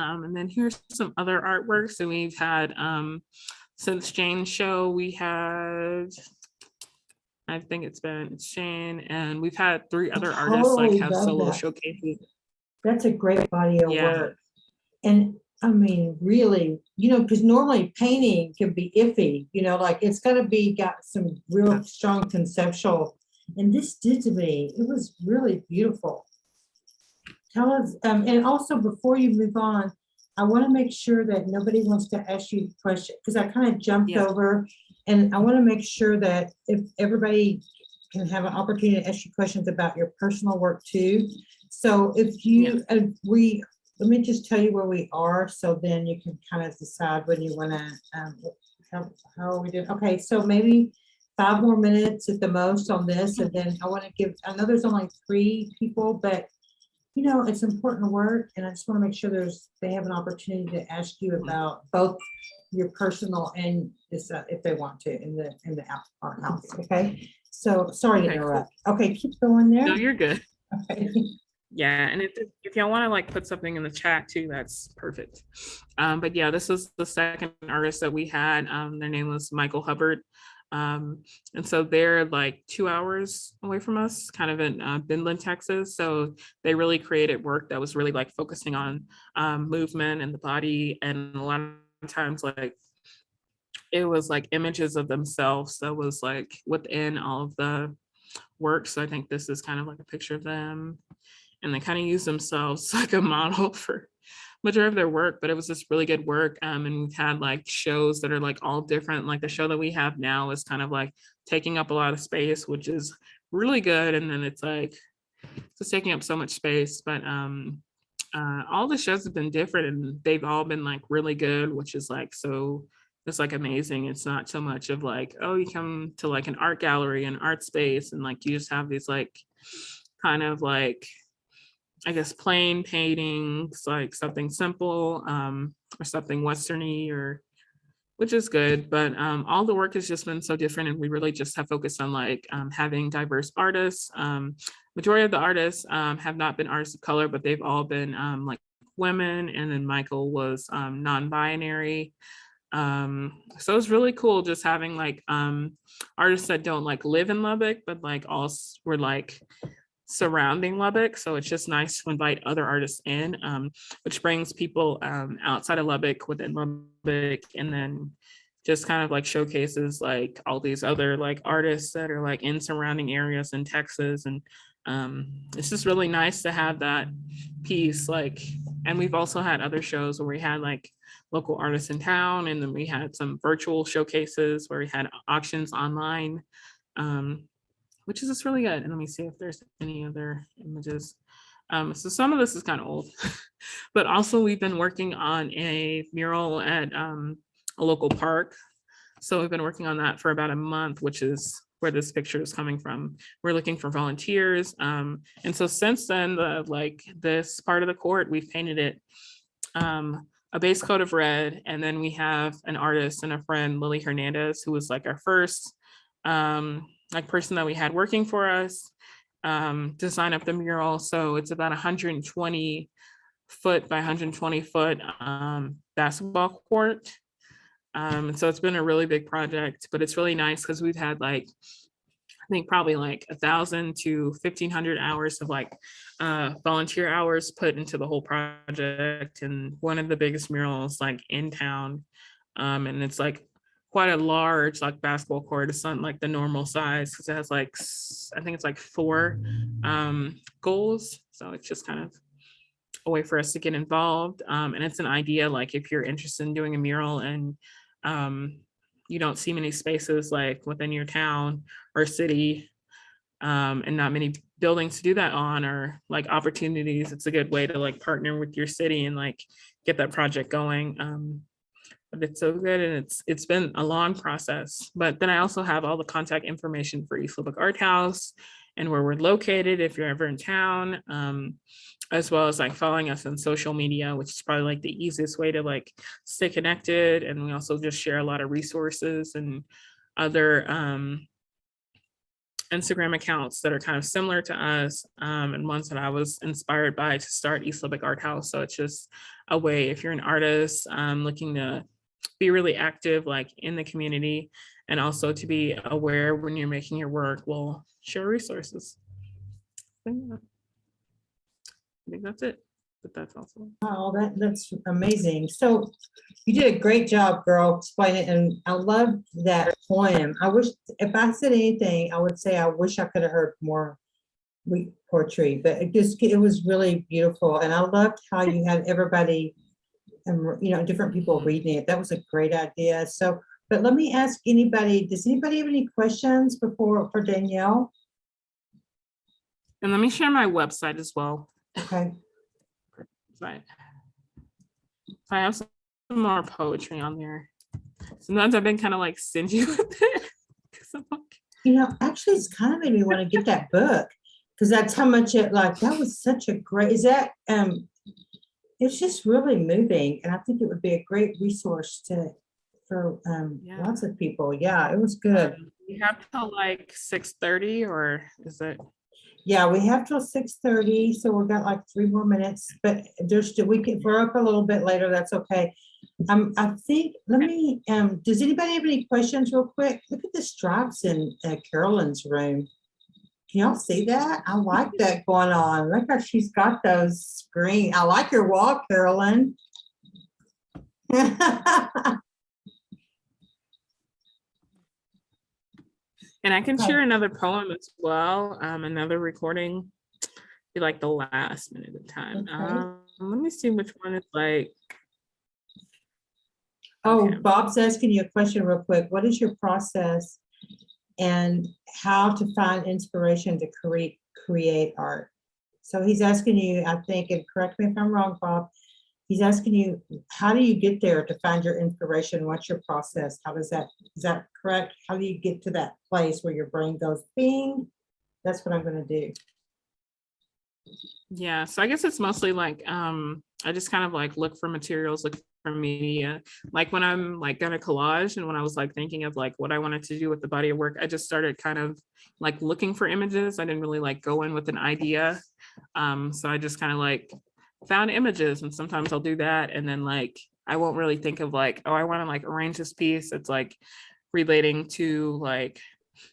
And then here's some other artworks that we've had since Jane's show. We had, I think it's Jane, and we've had 3 other artists like have solo showcases. That's a great body of work. And I mean, really, because normally painting can be iffy, like it's gotta be, got some real strong conceptual. And this did to me, it was really beautiful. Tell us, and also before you move on, I want to make sure that nobody wants to ask you questions, because I kind of jumped Yeah. over. And I want to make sure that if everybody can have an opportunity to ask you questions about your personal work too. So if you, let me just tell you where we are, so then you can kind of decide when you want to, how are we doing? Okay, so maybe 5 more minutes at the most on this, and then I want to give, I know there's only 3 people, but it's important work, and I just want to make sure they have an opportunity to ask you about both your personal and this, if they want to, in the art house. Okay, so sorry to Okay, cool. interrupt. Okay, keep going there. No, you're good. Okay. Yeah, and if y'all want to like put something in the chat too, that's perfect. But yeah, this is the second artist that we had. Their name was Michael Hubbard. And so they're like 2 hours away from us, kind of in Midland, Texas. So they really created work that was really like focusing on movement and the body, and a lot of times like it was like images of themselves that was like within all of the work. So I think this is kind of like a picture of them, and they kind of use themselves like a model for majority of their work, but it was just really good work. And we've had like shows that are like all different. Like the show that we have now is kind of like taking up a lot of space, which is really good. And then it's like just taking up so much space. But all the shows have been different, and they've all been like really good, which is like so it's like amazing. It's not so much of like, oh, you come to like an art gallery, an art space, and like you just have these like kind of like, I guess, plain paintings, like something simple, or something Westerny, or which is good. But all the work has just been so different, and we really just have focused on like having diverse artists. Majority of the artists have not been artists of color, but they've all been like women. And then Michael was non-binary. So it's really cool just having like artists that don't like live in Lubbock, but like also were like surrounding Lubbock. So it's just nice to invite other artists in, which brings people outside of Lubbock, within Lubbock, and then just kind of like showcases like all these other like artists that are like in surrounding areas in Texas. And it's just really nice to have that piece. Like, and we've also had other shows where we had like local artists in town, and then we had some virtual showcases where we had auctions online. Which is just really good. And let me see if there's any other images. So some of this is kind of old, but also we've been working on a mural at a local park. So we've been working on that for about a month, which is where this picture is coming from. We're looking for volunteers. And so since then, like this part of the court, we've painted it a base coat of red. And then we have an artist and a friend, Lily Hernandez, who was like our first like person that we had working for us, design up the mural. So it's about 120 foot by 120 foot basketball court. So it's been a really big project, but it's really nice because we've had like, I think probably like 1,000 to 1,500 hours of like volunteer hours put into the whole project. And one of the biggest murals like in town. And it's like quite a large like basketball court. It's not like the normal size because it has like, I think it's like 4 goals. So it's just kind of a way for us to get involved. And it's an idea like if you're interested in doing a mural and you don't see many spaces like within your town or city, and not many buildings to do that on, or like opportunities, it's a good way to like partner with your city and like get that project going. But it's so good, and it's been a long process. But then I also have all the contact information for East Lubbock Art House and where we're located if you're ever in town, as well as like following us on social media, which is probably like the easiest way to like stay connected. And we also just share a lot of resources and other Instagram accounts that are kind of similar to us, and ones that I was inspired by to start East Lubbock Art House. So it's just a way, if you're an artist looking to be really active like in the community, and also to be aware when you're making your work, we'll share resources. So, yeah. I think that's it. but that's also. Oh, that's amazing. So you did a great job, girl, explaining, and I love that poem. I wish, if I said anything, I would say I wish I could have heard more poetry, but it was really beautiful. And I loved how you had everybody, different people reading it. That was a great idea. So, but let me ask anybody, does anybody have any questions for Danielle? And let me share my website as well. Okay. Right. I have some more poetry on there. Sometimes I've been kind of like stingy with it. Actually, it's kind of made me want to get that book, because that's how much that was such a great, it's just really moving. And I think it would be a great resource for lots of people. Yeah, it was good. We have till like 6:30, or is it? Yeah, we have till 6:30, so we've got like 3 more minutes, but we're up a little bit later, that's okay. I think, does anybody have any questions real quick? Look at the stripes in Carolyn's room. Can y'all see that? I like that going on. Look how she's got those screen. I like your wall, Carolyn. And I can share another poem as well, another recording, be like the last minute of time. Okay. Let me see which one is like. Oh, Okay. Bob's asking you a question real quick. What is your process and how to find inspiration to create art? So he's asking you, I think, and correct me if I'm wrong, Bob, he's asking you, how do you get there to find your inspiration? What's your process? is that correct? How do you get to that place where your brain goes, bing, that's what I'm going to do? Yeah, so I guess it's mostly like, I just kind of like look for materials, look for media. Like when I'm like gonna collage, and when I was like thinking of like what I wanted to do with the body of work, I just started kind of like looking for images. I didn't really like go in with an idea. So I just kind of like found images, and sometimes I'll do that. And then like, I won't really think of like, oh, I want to like arrange this piece. It's like relating to like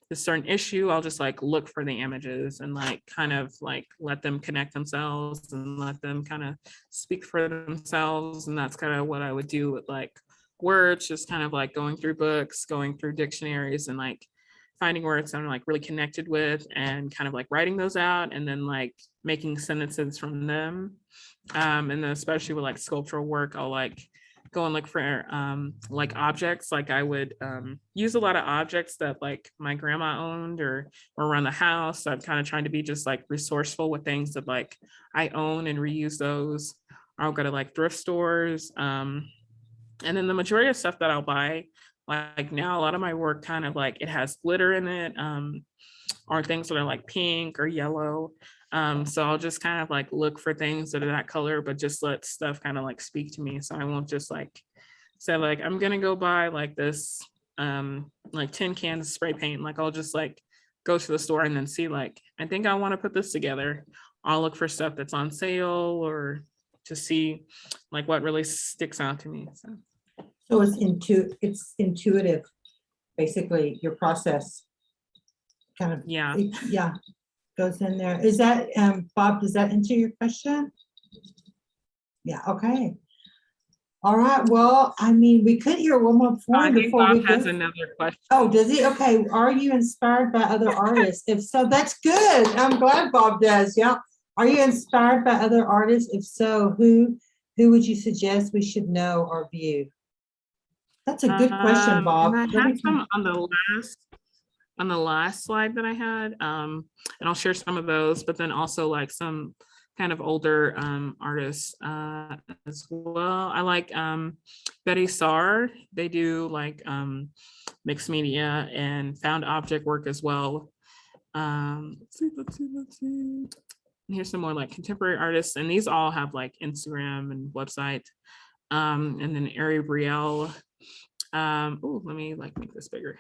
a certain issue. I'll just like look for the images and like kind of like let them connect themselves and let them kind of speak for themselves. And that's kind of what I would do with like words, just kind of like going through books, going through dictionaries, and like finding words I'm like really connected with, and kind of like writing those out, and then like making sentences from them. And then especially with like sculptural work, I'll like go and look for like objects. Like I would use a lot of objects that like my grandma owned or around the house. So I'm kind of trying to be just like resourceful with things that like I own and reuse those. I'll go to like thrift stores. And then the majority of stuff that I'll buy, like now a lot of my work kind of like it has glitter in it, or things that are like pink or yellow. So I'll just kind of like look for things that are that color, but just let stuff kind of like speak to me. So I won't just like say like, I'm gonna go buy like this like tin can of spray paint. Like I'll just like go to the store and then see like, I think I want to put this together. I'll look for stuff that's on sale, or to see like what really sticks out to me. So it's intuitive, basically, your process kind of, Yeah. Goes in there. Is that, Bob, does that answer your question? Yeah, okay. All right, well, I mean, we could hear one more point before we Bob has another question. Oh, does he? Okay, are you inspired by other artists? If so, that's good. I'm glad Bob does, yeah. Are you inspired by other artists? If so, who would you suggest we should know or view? That's a good question, Bob. And I had some on the last slide that I had, and I'll share some of those, but then also like some kind of older artists as well. I like Betty Saar. They do like mixed media and found object work as well. Let's see. Here's some more like contemporary artists, and these all have like Instagram and website. And then Ari Brielle. Oh, let me like make this bigger.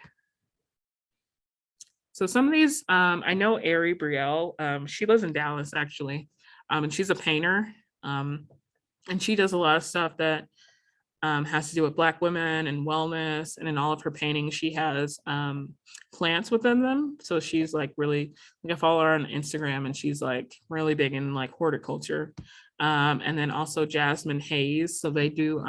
So some of these, I know Ari Brielle, she lives in Dallas actually, and she's a painter, and she does a lot of stuff that has to do with Black women and wellness. And in all of her paintings, she has plants within them. So she's like really, like I follow her on Instagram, and she's like really big in like horticulture. and then also Jasmine Hayes. So they do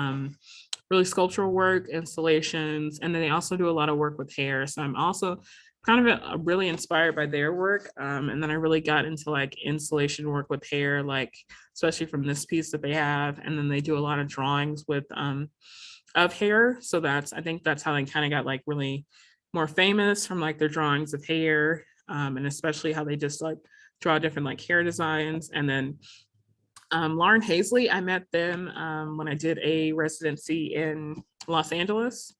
really sculptural work, installations, and then they also do a lot of work with hair. So I'm also kind of really inspired by their work. And then I really got into like installation work with hair, like especially from this piece that they have. And then they do a lot of drawings with of hair. So I think that's how they kind of got like really more famous, from like their drawings of hair, and especially how they just like draw different like hair designs. And then Lauren Hazley, I met them when I did a residency in Los Angeles.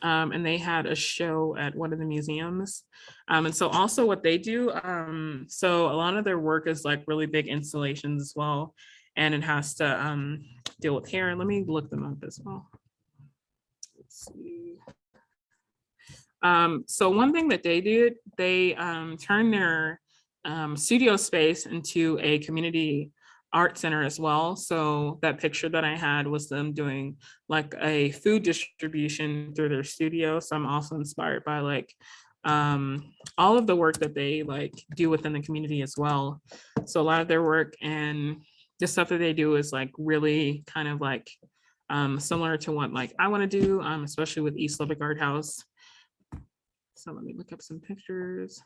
And they had a show at one of the museums. And so also what they do, so a lot of their work is like really big installations as well. And it has to deal with hair. Let me look them up as well. Let's see. So one thing that they did, they turned their studio space into a community art center as well. So that picture that I had was them doing like a food distribution through their studio. So I'm also inspired by like all of the work that they like do within the community as well. So a lot of their work and the stuff that they do is like really kind of like similar to what like I want to do, especially with East Lubbock Art House. So let me look up some pictures.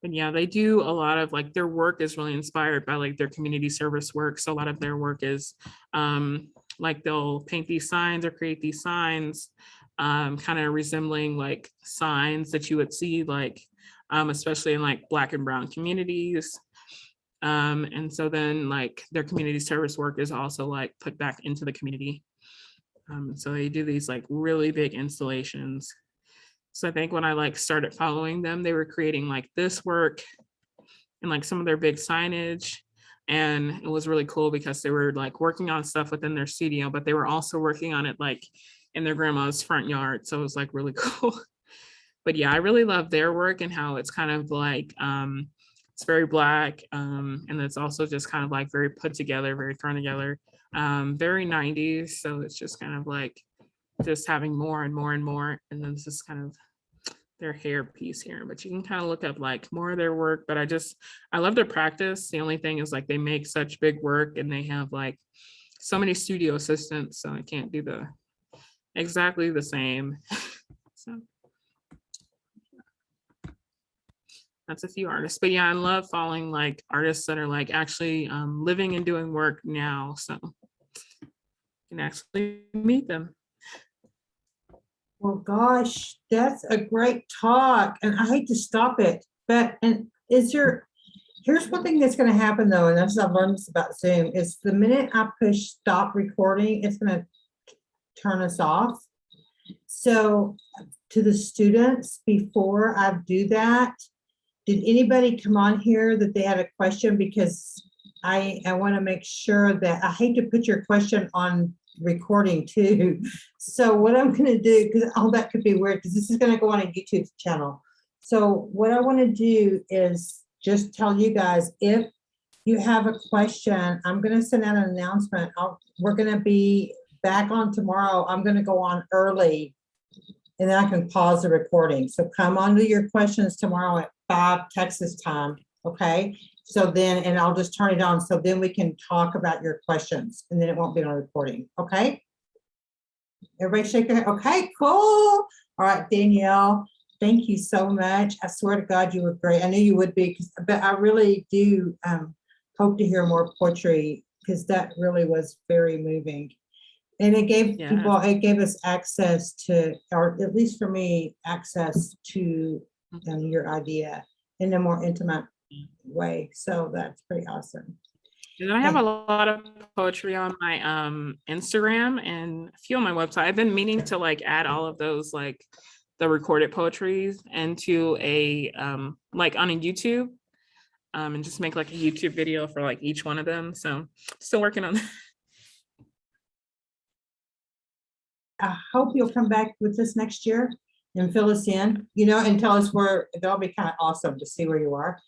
And yeah, they do a lot of like their work is really inspired by like their community service work. So a lot of their work is like they'll paint these signs or create these signs, kind of resembling like signs that you would see like especially in like Black and brown communities. And so then like their community service work is also like put back into the community. So they do these like really big installations. So I think when I like started following them, they were creating like this work and like some of their big signage. And it was really cool because they were like working on stuff within their studio, but they were also working on it like in their grandma's front yard. So it was like really cool. But yeah, I really love their work and how it's kind of like, it's very Black. And it's also just kind of like very put together, very thrown together, very 90s. So it's just kind of like, just having more and more and more. And then this is kind of their hair piece here, but you can kind of look up like more of their work. But I love their practice. The only thing is like they make such big work and they have like so many studio assistants. So I can't do exactly the same. So that's a few artists. But yeah, I love following like artists that are like actually living and doing work now. So you can actually meet them. Well, gosh, that's a great talk, and I hate to stop it, but here's one thing that's going to happen though, and that's I've learned this about Zoom, is the minute I push stop recording, it's going to turn us off. So to the students, before I do that, did anybody come on here that they had a question? Because I want to make sure that I hate to put your question on recording too. So what I'm going to do, because all that could be weird, because this is going to go on a YouTube channel. So what I want to do is just tell you guys, if you have a question, I'm going to send out an announcement. We're going to be back on tomorrow. I'm going to go on early and then I can pause the recording. So come on to your questions tomorrow at 5 Texas time. Okay. So then, and I'll just turn it on. So then we can talk about your questions and then it won't be on recording. Okay. Everybody shake their head. Okay, cool. All right, Danielle, thank you so much. I swear to God, you were great. I knew you would be, but I really do hope to hear more poetry because that really was very moving. And it gave people, it gave us access to, or at least for me, access to your idea in a more intimate way. So that's pretty awesome. And I have a lot of poetry on my Instagram and a few on my website. I've been meaning to like add all of those, like the recorded poetry into a like on a YouTube and just make like a YouTube video for like each one of them. So still working on that. I hope you'll come back with us next year and fill us in, you know, and tell us where. That'll be kind of awesome to see where you are.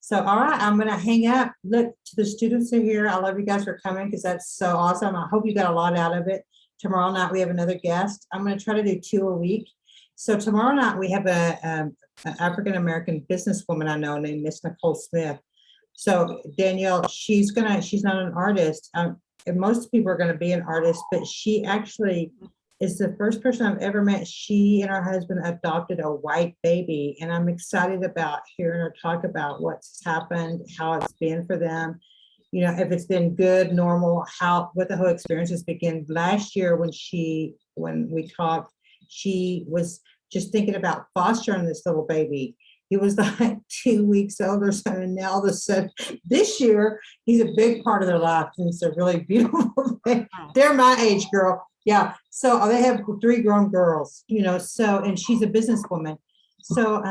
So, all right, I'm going to hang up. Look, to the students who are here, I love you guys for coming because that's so awesome. I hope you got a lot out of it. Tomorrow night, we have another guest. I'm going to try to do 2 a week. So tomorrow night, we have an African-American businesswoman I know named Miss Nicole Smith. So Danielle, she's not an artist. And most people are gonna be an artist, but she actually is the first person I've ever met. She and her husband adopted a white baby, and I'm excited about hearing her talk about what's happened, how it's been for them. You know, if it's been good, normal, what the whole experience has begun. Last year when we talked, she was just thinking about fostering this little baby. He was like 2 weeks old or so, and now all of a sudden, this year, he's a big part of their life, and it's a really beautiful thing. They're my age, girl. Yeah, so they have 3 grown girls, you know, so, and she's a businesswoman. So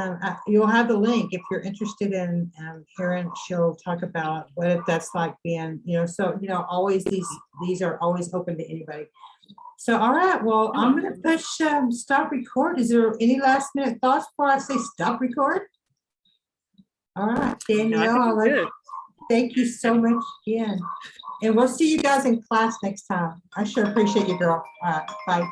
you'll have the link if you're interested in hearing, she'll talk about what that's like being, you know, so, you know, always these are always open to anybody. So, all right, well, I'm going to push stop record. Is there any last minute thoughts before I say stop record? All right, Danielle, thank you so much again. And we'll see you guys in class next time. I sure appreciate you, girl. All right, bye.